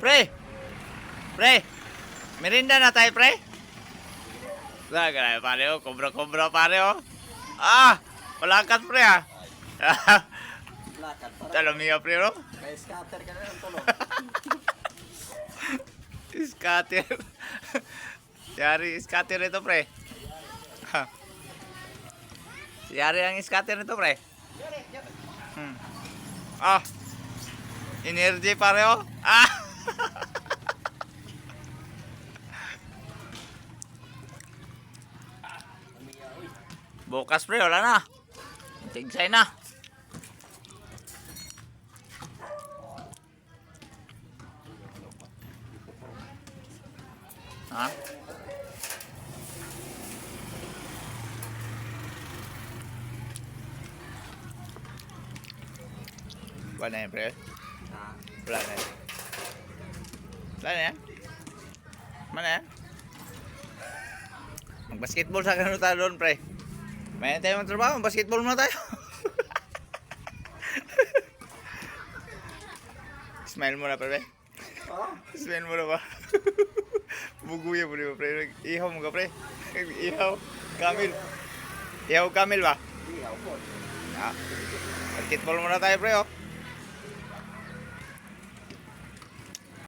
Pre! Pre! Merinda na tayo, pre? Grabe, pare, oh. Kobra-kobra, pare, oh. Ah! Palakat, pre, ah. Lakad para. Alam niya, pre, oh. Kaya scatter ka na ng tulog. Scatter. Yari, scatter ito, pre. Yari ang scatter nito, pre. Ah. Energy, pare, oh. Ah! Bukas, pre, wala na. Tigsay na. Ha? Wala na yan, pre. Wala na yan. Wala na yan. Mana yan? Mag-basketball sa ganun tayo doon, pre. May tayo magtrabaho, basketball muna tayo. Smile mo na, pre. Smile mo na ba? Buguya mo, di ba, pre? Ihaw mo ka, pre. Ihaw. Kamil. Ihaw kamil ba? Iyaw po. Ah. Basketball muna tayo, pre, oh.